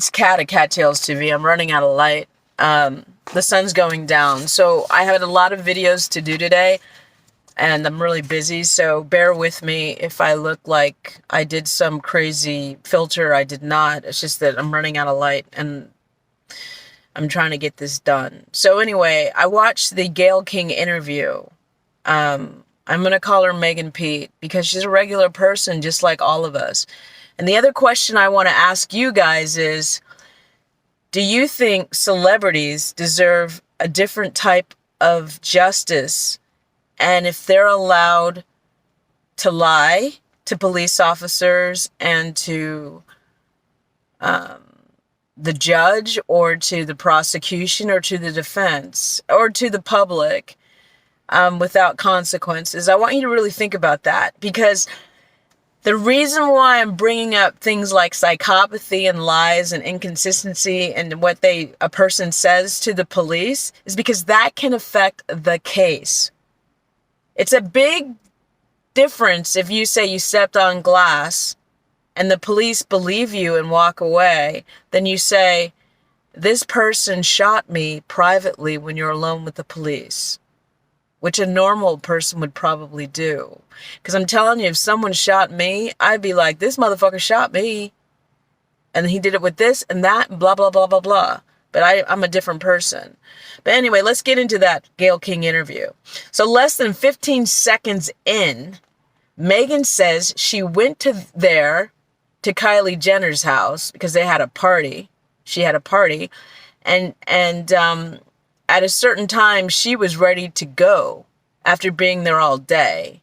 It's Kat at Kattalestv. I'm running out of light. The sun's going down. So I had a lot of videos to do today, and I'm really busy. So bear with me if I look like I did some crazy filter. I did not. It's just that I'm running out of light, and I'm trying to get this done. So anyway, I watched the Gayle King interview. I'm going to call her Megan Pete because she's a regular person just like all of us. And the other question I want to ask you guys is, do you think celebrities deserve a different type of justice? And if they're allowed to lie to police officers and to the judge or to the prosecution or to the defense or to the public without consequences? I want you to really think about that, because the reason why I'm bringing up things like psychopathy and lies and inconsistency and what a person says to the police is because that can affect the case. It's a big difference if you say you stepped on glass and the police believe you and walk away, than you say, this person shot me privately when you're alone with the police, which a normal person would probably do. Because I'm telling you, if someone shot me, I'd be like, this motherfucker shot me. And he did it with this and that, and blah, blah, blah, blah, blah. But I'm a different person. But anyway, let's get into that Gayle King interview. So less than 15 seconds in, Megan says she went to Kylie Jenner's house because they had a party. She had a party. And at a certain time, she was ready to go after being there all day.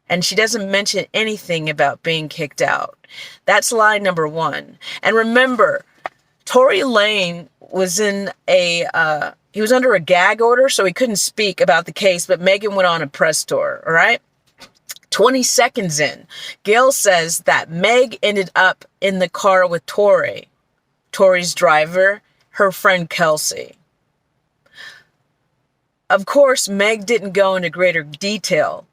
And she doesn't mention anything about being kicked out. That's lie number one. And remember, Tory Lane was he was under a gag order, so he couldn't speak about the case, but Megan went on a press tour, all right? 20 seconds in, Gayle says that Meg ended up in the car with Tory's driver, her friend Kelsey. Of course, Meg didn't go into greater detail,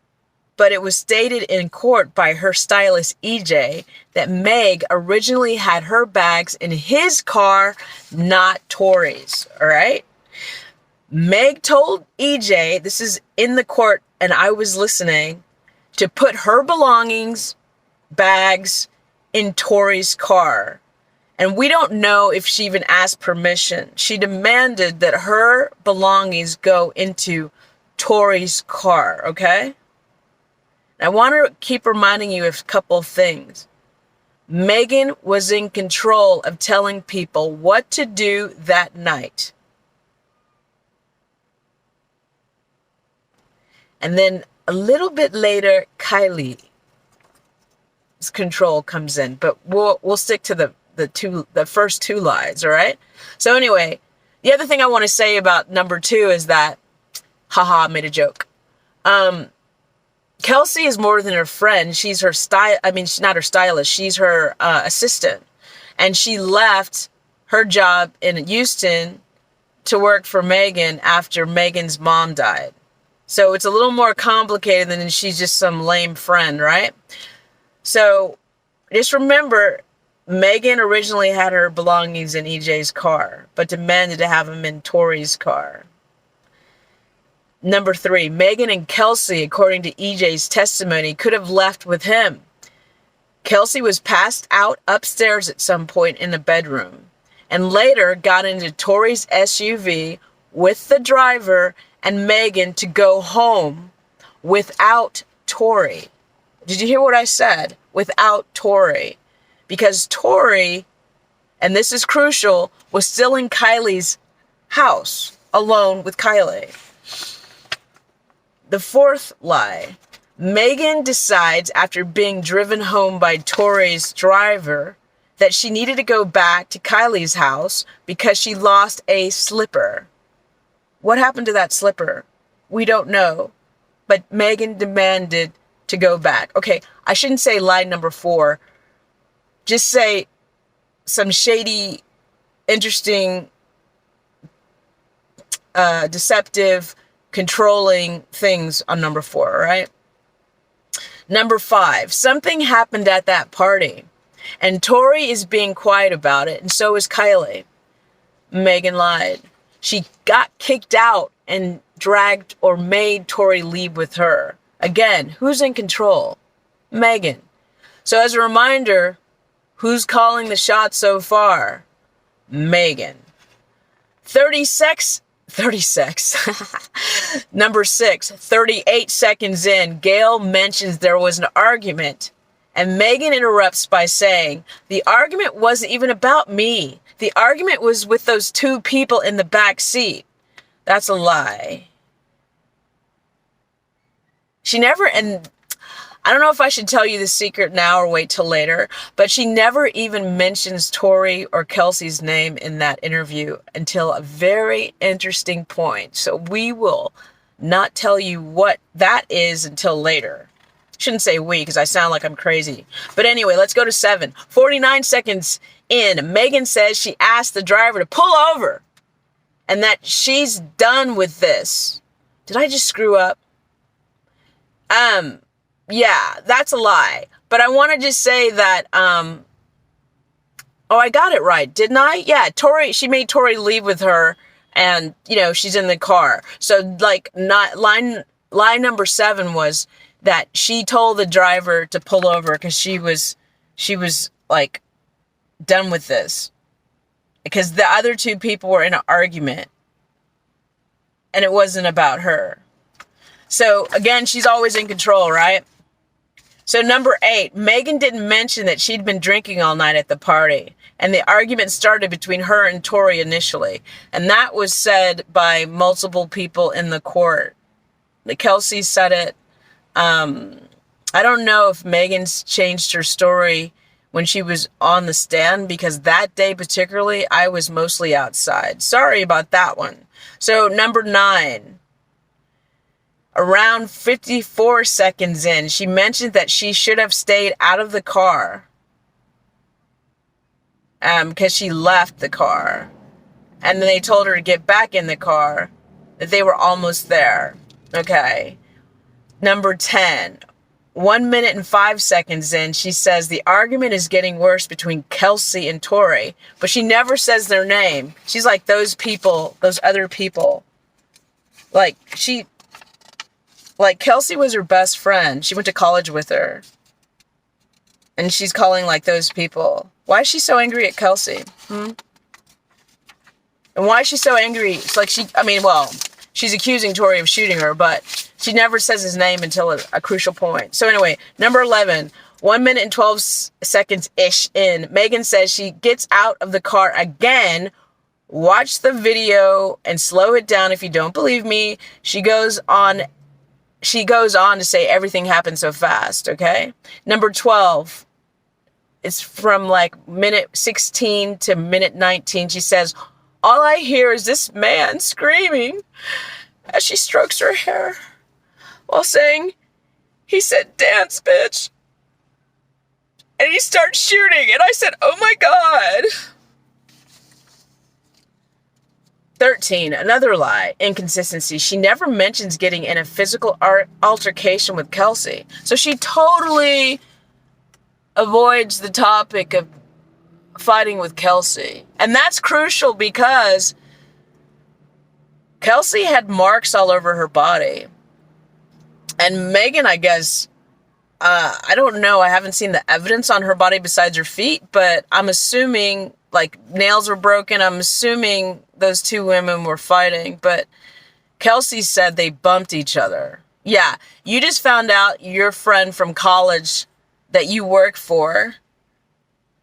but it was stated in court by her stylist, EJ, that Meg originally had her bags in his car, not Tory's, all right? Meg told EJ, this is in the court and I was listening, to put her belongings, bags, in Tory's car. And we don't know if she even asked permission. She demanded that her belongings go into Tory's car, okay? I want to keep reminding you of a couple of things. Megan was in control of telling people what to do that night. And then a little bit later, Kylie's control comes in. But we'll stick to the first two lies, all right? So anyway, the other thing I want to say about number two is that, haha, I made a joke. Kelsey is more than her friend. She's her she's not her stylist. She's her assistant. And she left her job in Houston to work for Megan after Megan's mom died. So it's a little more complicated than she's just some lame friend, right? So just remember, Megan originally had her belongings in EJ's car, but demanded to have them in Tory's car. Number three, Megan and Kelsey, according to EJ's testimony, could have left with him. Kelsey was passed out upstairs at some point in the bedroom and later got into Tory's SUV with the driver and Megan to go home without Tory. Did you hear what I said? Without Tory. Because Tory, and this is crucial, was still in Kylie's house alone with Kylie. The fourth lie. Megan decides after being driven home by Tory's driver that she needed to go back to Kylie's house because she lost a slipper. What happened to that slipper? We don't know. But Megan demanded to go back. Okay, I shouldn't say lie number four. Just say some shady, interesting, deceptive, controlling things on number four, all right? Number five, something happened at that party. And Tori is being quiet about it, and so is Kylie. Megan lied. She got kicked out and dragged or made Tori leave with her. Again, who's in control? Megan. So as a reminder, who's calling the shots so far? Megan. 36. Number 6, 38 seconds in, Gayle mentions there was an argument. And Megan interrupts by saying, the argument wasn't even about me. The argument was with those 2 people in the back seat. That's a lie. She never, and I don't know if I should tell you the secret now or wait till later, but she never even mentions Tori or Kelsey's name in that interview until a very interesting point. So we will not tell you what that is until later. Shouldn't say we because I sound like I'm crazy. But anyway, let's go to 7. 49 seconds in, Megan says she asked the driver to pull over and that she's done with this. Did I just screw up? Yeah, that's a lie. But I want to just say that, oh, I got it right, didn't I? Yeah, she made Tori leave with her and, she's in the car. So like line number 7 was that she told the driver to pull over because she was like done with this because the other 2 people were in an argument and it wasn't about her. So again, she's always in control, right? So number 8, Megan didn't mention that she'd been drinking all night at the party and the argument started between her and Tori initially. And that was said by multiple people in the court. Kelsey said it. I don't know if Megan's changed her story when she was on the stand because that day particularly, I was mostly outside. Sorry about that one. So number 9, around 54 seconds in, she mentioned that she should have stayed out of the car because she left the car. And then they told her to get back in the car, that they were almost there. Okay. Number 10, 1 minute and 5 seconds in, she says the argument is getting worse between Kelsey and Tori, but she never says their name. She's like those people, those other people. Like Kelsey was her best friend. She went to college with her. And she's calling like those people. Why is she so angry at Kelsey? And why is she so angry? It's like she's accusing Tori of shooting her, but she never says his name until a crucial point. So anyway, number 11, 1 minute and 12 seconds-ish in, Megan says she gets out of the car again. Watch the video and slow it down if you don't believe me. She goes on to say everything happened so fast, okay? Number 12, it's from like minute 16 to minute 19. She says, all I hear is this man screaming as she strokes her hair while saying, he said, dance, bitch. And he starts shooting. And I said, oh my God. 13, another lie, inconsistency. She never mentions getting in a physical altercation with Kelsey. So she totally avoids the topic of fighting with Kelsey. And that's crucial because Kelsey had marks all over her body. And Megan, I guess, I don't know. I haven't seen the evidence on her body besides her feet, but I'm assuming like nails were broken. I'm assuming those 2 women were fighting, but Kelsey said they bumped each other. Yeah, you just found out your friend from college that you work for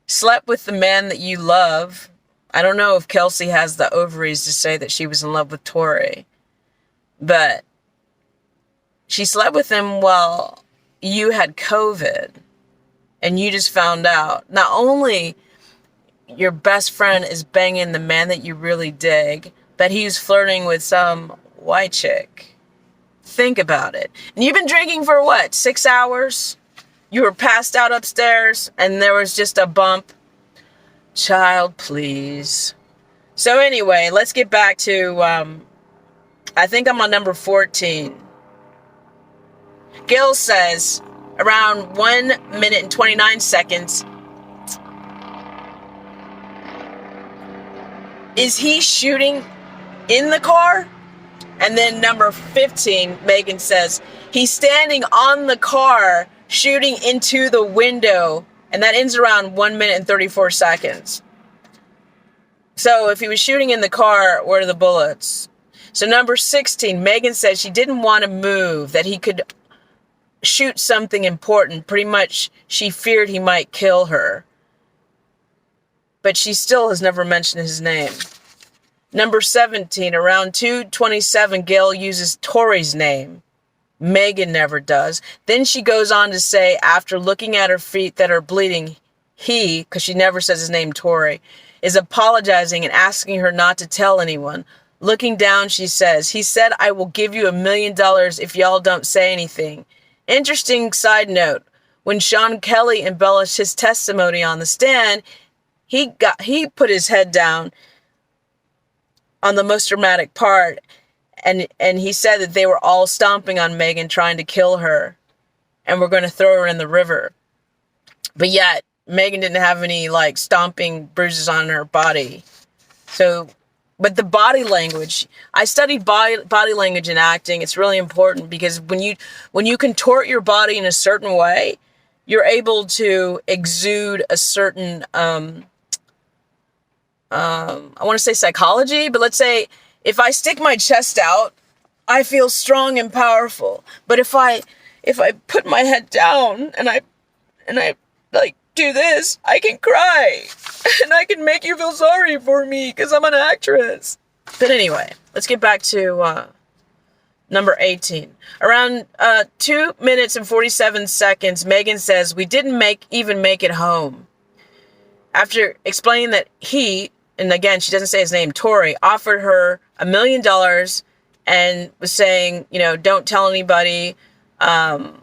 slept with the man that you love. I don't know if Kelsey has the ovaries to say that she was in love with Tori, but she slept with him while you had COVID and you just found out. Not only your best friend is banging the man that you really dig, but he's flirting with some white chick. Think about it. And you've been drinking for what, 6 hours? You were passed out upstairs and there was just a bump. Child, please. So anyway, let's get back to, I think I'm on number 14. Gayle says, around 1 minute and 29 seconds, Is he shooting in the car? And then number 15, Megan says, he's standing on the car, shooting into the window. And that ends around 1 minute and 34 seconds. So if he was shooting in the car, where are the bullets? So number 16, Megan says she didn't want to move, that he could shoot something important. Pretty much she feared he might kill her. But she still has never mentioned his name. Number 17, around 2:27, Gayle uses Tori's name. Megan never does. Then she goes on to say, after looking at her feet that are bleeding, he, because she never says his name, Tori, is apologizing and asking her not to tell anyone. Looking down, she says, he said, I will give you $1 million if y'all don't say anything. Interesting side note, when Sean Kelly embellished his testimony on the stand, he put his head down on the most dramatic part, and he said that they were all stomping on Megan, trying to kill her, and were going to throw her in the river. But yet, Megan didn't have any, stomping bruises on her body. So, but the body language, I studied body language in acting. It's really important because when you contort your body in a certain way, you're able to exude a certain, I want to say psychology, but let's say if I stick my chest out, I feel strong and powerful. But if I put my head down and I do this, I can cry and I can make you feel sorry for me because I'm an actress. But anyway, let's get back to number 18. Around 2 minutes and 47 seconds, Megan says, we didn't even make it home. After explaining that he, and again, she doesn't say his name, Tori, offered her $1 million and was saying, don't tell anybody, don't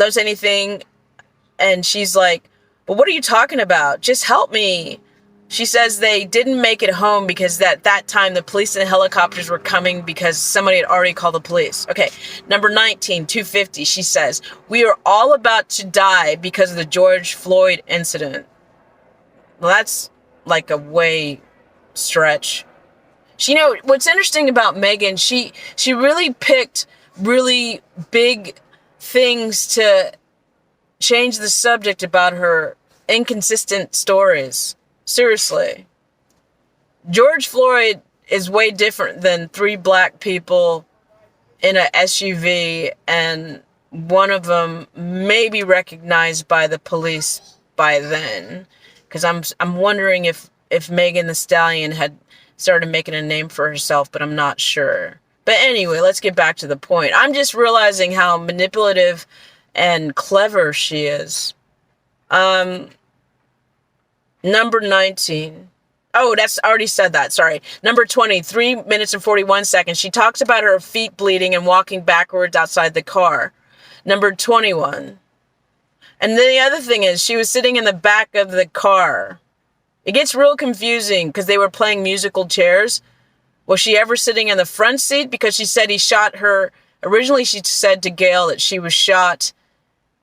say anything. And she's like, but what are you talking about? Just help me. She says they didn't make it home because at that time the police and helicopters were coming because somebody had already called the police. Okay, number 19, 250, she says, we are all about to die because of the George Floyd incident. Well, that's like a way stretch. What's interesting about Megan, she really picked really big things to change the subject about her inconsistent stories. Seriously. George Floyd is way different than 3 black people in a SUV, and one of them may be recognized by the police by then. Because I'm wondering if Megan Thee Stallion had started making a name for herself, but I'm not sure. But anyway, let's get back to the point. I'm just realizing how manipulative and clever she is. Number 19. Oh, that's already said that. Sorry. Number 20, 3 minutes and 41 seconds. She talks about her feet bleeding and walking backwards outside the car. Number 21. And then the other thing is she was sitting in the back of the car. It gets real confusing because they were playing musical chairs. Was she ever sitting in the front seat? Because she said he shot her. Originally, she said to Gayle that she was shot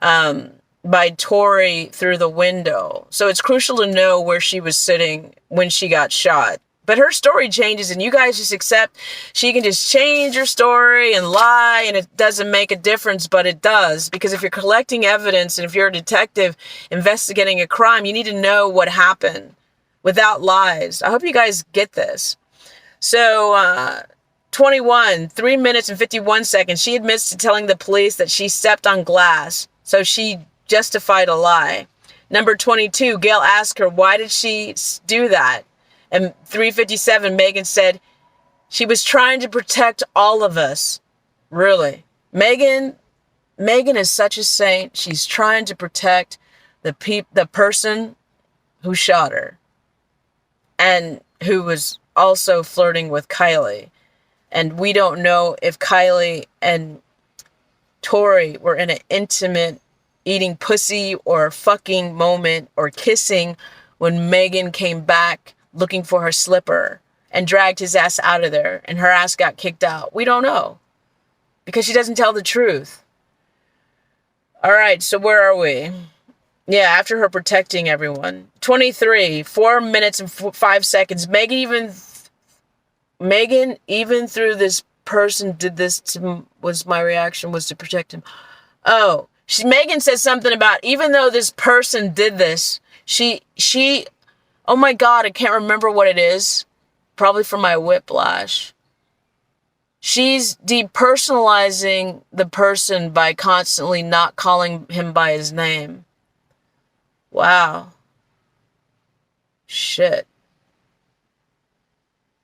by Tori through the window. So it's crucial to know where she was sitting when she got shot. But her story changes, and you guys just accept she can just change her story and lie, and it doesn't make a difference, but it does. Because if you're collecting evidence and if you're a detective investigating a crime, you need to know what happened without lies. I hope you guys get this. So, 21, 3 minutes and 51 seconds. She admits to telling the police that she stepped on glass. So she justified a lie. Number 22, Gayle asked her, why did she do that? And 3:57, Megan said, she was trying to protect all of us. Really. Megan is such a saint. She's trying to protect the person who shot her. And who was also flirting with Kylie. And we don't know if Kylie and Tori were in an intimate eating pussy or fucking moment or kissing when Megan came back looking for her slipper and dragged his ass out of there and her ass got kicked out. We don't know because she doesn't tell the truth. All right, so where are we? Yeah, after her protecting everyone. 23, 4 minutes and 5 seconds. Megan, even through this person did this to, was my reaction was to protect him. Oh, Megan says something about, even though this person did this, oh my God, I can't remember what it is. Probably from my whiplash. She's depersonalizing the person by constantly not calling him by his name. Wow. Shit.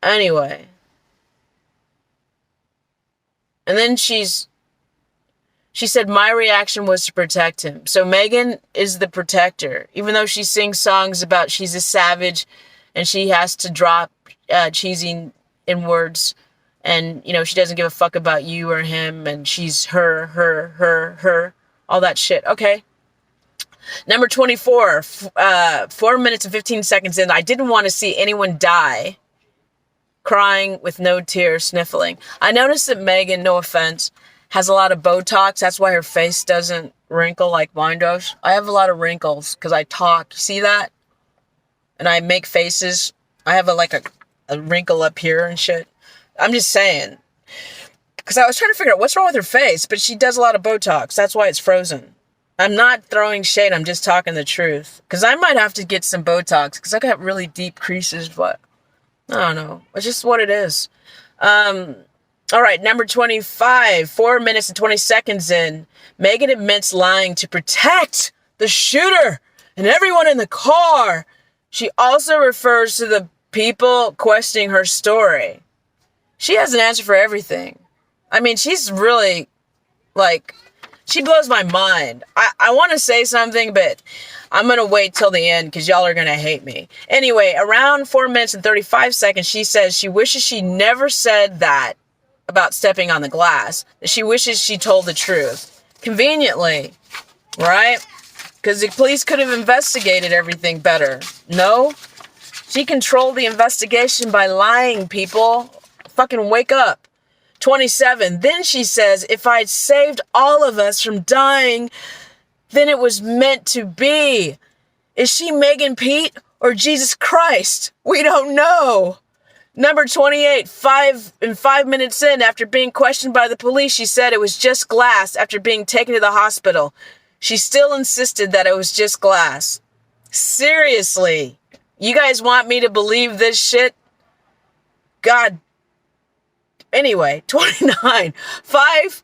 Anyway. And then she said my reaction was to protect him. So Megan is the protector. Even though she sings songs about she's a savage and she has to drop cheesy in words, and, you know, she doesn't give a fuck about you or him, and she's her, all that shit. Okay. Number 24, 4 minutes and 15 seconds in, I didn't want to see anyone die. Crying with no tears, sniffling. I noticed that Megan, no offense, has a lot of Botox. That's why her face doesn't wrinkle like mine does. I have a lot of wrinkles because I talk. See that? And I make faces. I have a wrinkle up here and shit. I'm just saying. Because I was trying to figure out what's wrong with her face, but she does a lot of Botox. That's why it's frozen. I'm not throwing shade. I'm just talking the truth. Because I might have to get some Botox because I got really deep creases, but I don't know. It's just what it is. All right, number 25, 4 minutes and 20 seconds in. Megan admits lying to protect the shooter and everyone in the car. She also refers to the people questioning her story. She has an answer for everything. I mean, she's really, she blows my mind. I want to say something, but I'm going to wait till the end because y'all are going to hate me. Anyway, around 4 minutes and 35 seconds, she says she wishes she never said that about stepping on the glass. She wishes she told the truth. Conveniently, right? Because the police could have investigated everything better. No? She controlled the investigation by lying, people. Fucking wake up. 27. Then she says, if I'd saved all of us from dying, then it was meant to be. Is she Megan Pete or Jesus Christ? We don't know. Number 28, 5 minutes in, after being questioned by the police, she said it was just glass after being taken to the hospital. She still insisted that it was just glass. Seriously? You guys want me to believe this shit? God. Anyway, 29, 5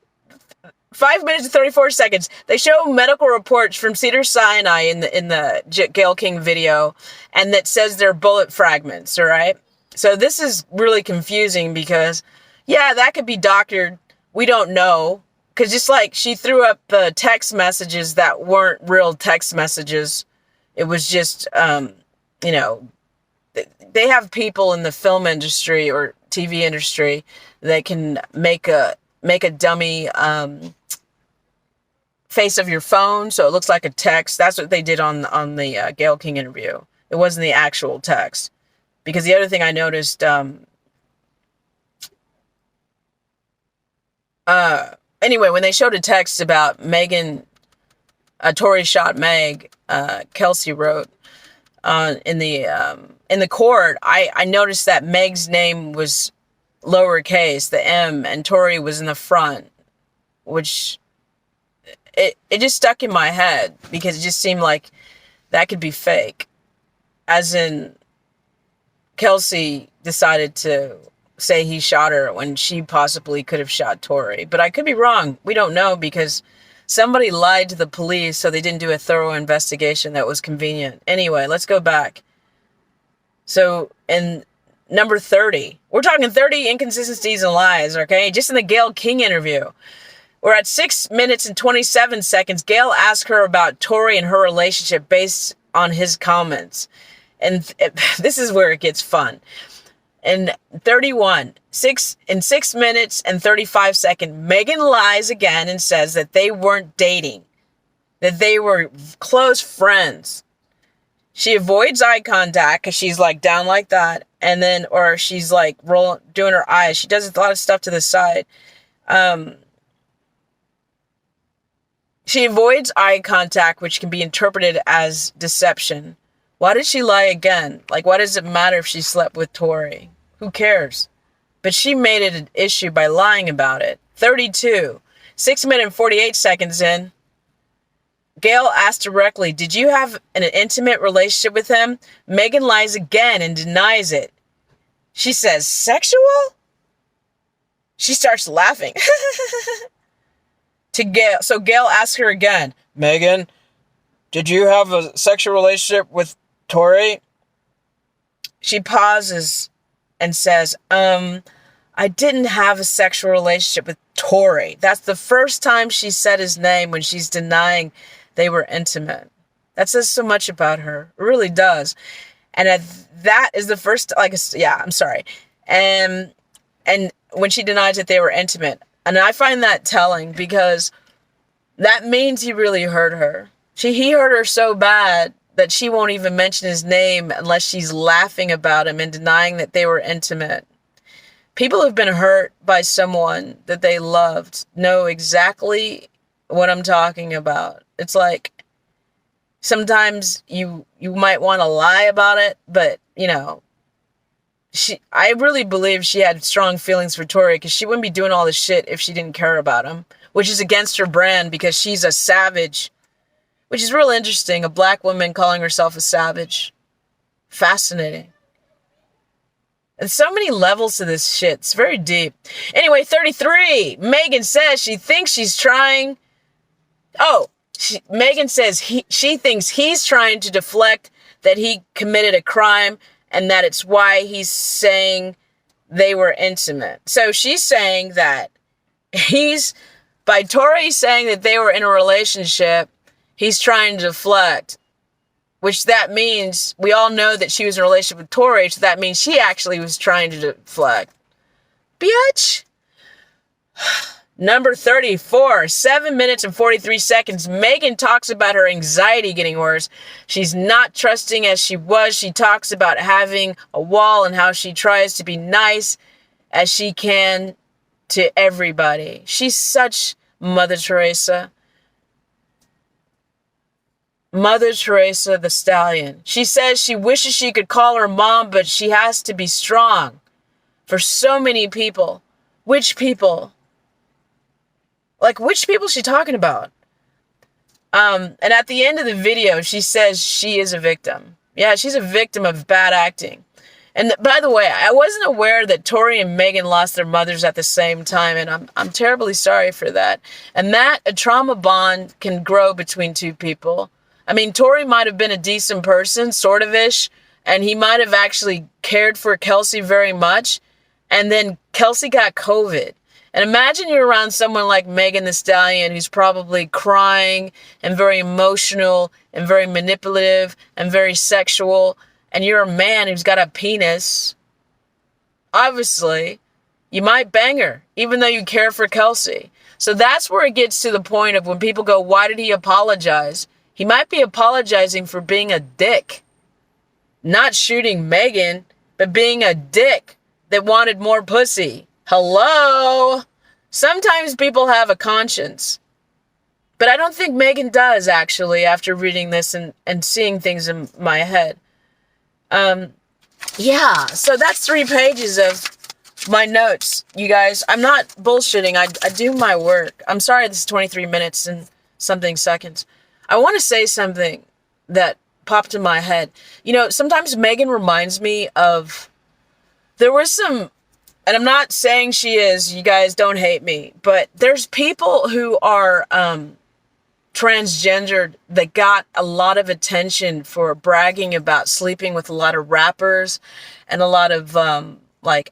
minutes and 34 seconds. They show medical reports from Cedars-Sinai in the Gayle King video, and that says they're bullet fragments, all right? So this is really confusing because, yeah, that could be doctored. We don't know. Because just like she threw up the text messages that weren't real text messages. It was just, you know, they have people in the film industry or TV industry that can make a dummy face of your phone so it looks like a text. That's what they did on the Gayle King interview. It wasn't the actual text. Because the other thing I noticed, anyway, when they showed a text about Megan, Tori shot Meg, Kelsey wrote in the court, I noticed that Meg's name was lowercase, the M, and Tori was in the front, which it just stuck in my head because it just seemed like that could be fake. As in, Kelsey decided to say he shot her when she possibly could have shot Tori. But I could be wrong. We don't know because somebody lied to the police, so they didn't do a thorough investigation that was convenient. Anyway, let's go back. So in number 30, we're talking 30 inconsistencies and lies, okay? Just in the Gayle King interview. We're at 6 minutes and 27 seconds. Gayle asked her about Tori and her relationship based on his comments. And this is where it gets fun. In 31, 6 minutes and 35 seconds, Megan lies again and says that they weren't dating, that they were close friends. She avoids eye contact because she's like down like that, and then, or she's like doing her eyes. She does a lot of stuff to the side. She avoids eye contact, which can be interpreted as deception. Why did she lie again? Like, why does it matter if she slept with Tori? Who cares? But she made it an issue by lying about it. 32. 6 minutes and 48 seconds in. Gayle asked directly, did you have an intimate relationship with him? Megan lies again and denies it. She says, sexual? She starts laughing. To Gayle. So Gayle asks her again, Megan, did you have a sexual relationship with Tori? She pauses and says, I didn't have a sexual relationship with Tori. That's the first time she said his name when she's denying they were intimate. That says so much about her. It really does. And that is the first, I'm sorry. And when she denies that they were intimate. And I find that telling because that means he really hurt her. He hurt her so bad that she won't even mention his name unless she's laughing about him and denying that they were intimate. People who've been hurt by someone that they loved know exactly what I'm talking about. It's like sometimes you might want to lie about it, but I really believe she had strong feelings for Tori because she wouldn't be doing all this shit if she didn't care about him, which is against her brand because she's a savage, which is real interesting. A black woman calling herself a savage. Fascinating. There's so many levels to this shit. It's very deep. Anyway, 33. Megan says she thinks she's trying. Megan says she thinks he's trying to deflect that he committed a crime and that it's why he's saying they were intimate. So she's saying that by Tori saying that they were in a relationship, he's trying to deflect. Which that means, we all know that she was in a relationship with Tori, so that means she actually was trying to deflect. Bitch! Number 34, 7 minutes and 43 seconds. Megan talks about her anxiety getting worse. She's not trusting as she was. She talks about having a wall and how she tries to be nice as she can to everybody. She's such Mother Teresa. Mother Teresa the Stallion. She says she wishes she could call her mom, but she has to be strong for so many people. Which people? Like, which people is she talking about? And at the end of the video, she says she is a victim. Yeah, she's a victim of bad acting. And by the way, I wasn't aware that Tori and Megan lost their mothers at the same time, and I'm terribly sorry for that. And that a trauma bond can grow between two people. I mean, Tori might have been a decent person, sort of-ish, and he might have actually cared for Kelsey very much, and then Kelsey got COVID. And imagine you're around someone like Megan Thee Stallion who's probably crying and very emotional and very manipulative and very sexual, and you're a man who's got a penis. Obviously, you might bang her, even though you care for Kelsey. So that's where it gets to the point of when people go, why did he apologize? He might be apologizing for being a dick. Not shooting Megan, but being a dick that wanted more pussy. Hello? Sometimes people have a conscience. But I don't think Megan does, actually, after reading this and seeing things in my head. Yeah, so that's 3 pages of my notes, you guys. I'm not bullshitting. I do my work. I'm sorry this is 23 minutes and something seconds. I want to say something that popped in my head. Sometimes Megan reminds me of... There was some... And I'm not saying she is, you guys don't hate me, but there's people who are transgendered that got a lot of attention for bragging about sleeping with a lot of rappers and a lot of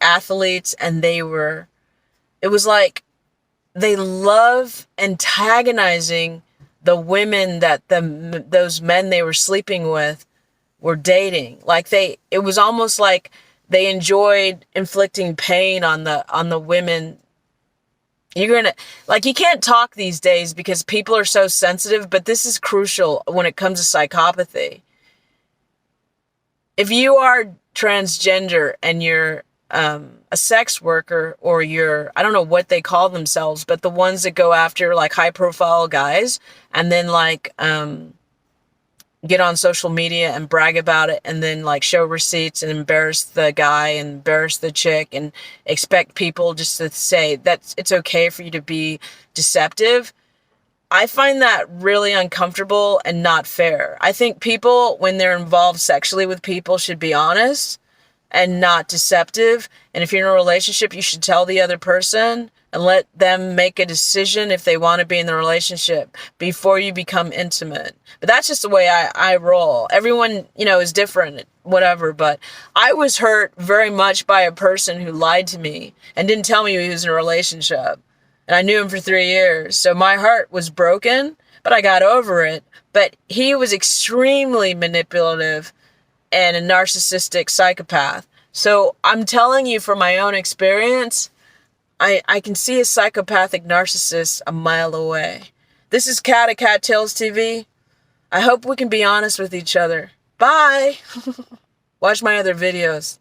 athletes, and it was like they love antagonizing the women that those men they were sleeping with were dating. It was almost like they enjoyed inflicting pain on the women. You can't talk these days because people are so sensitive, but this is crucial when it comes to psychopathy. If you are transgender and you're a sex worker, or you're, I don't know what they call themselves, but the ones that go after like high profile guys and then like get on social media and brag about it, and then like show receipts and embarrass the guy and embarrass the chick and expect people just to say that it's okay for you to be deceptive. I find that really uncomfortable and not fair. I think people, when they're involved sexually with people, should be honest and not deceptive. And if you're in a relationship, you should tell the other person and let them make a decision if they want to be in the relationship before you become intimate. But that's just the way I roll. Everyone, is different, whatever. But I was hurt very much by a person who lied to me and didn't tell me he was in a relationship. And I knew him for 3 years. So my heart was broken, but I got over it. But he was extremely manipulative and a narcissistic psychopath. So I'm telling you from my own experience, I can see a psychopathic narcissist a mile away. This is Kat at Kattalestv. I hope we can be honest with each other. Bye! Watch my other videos.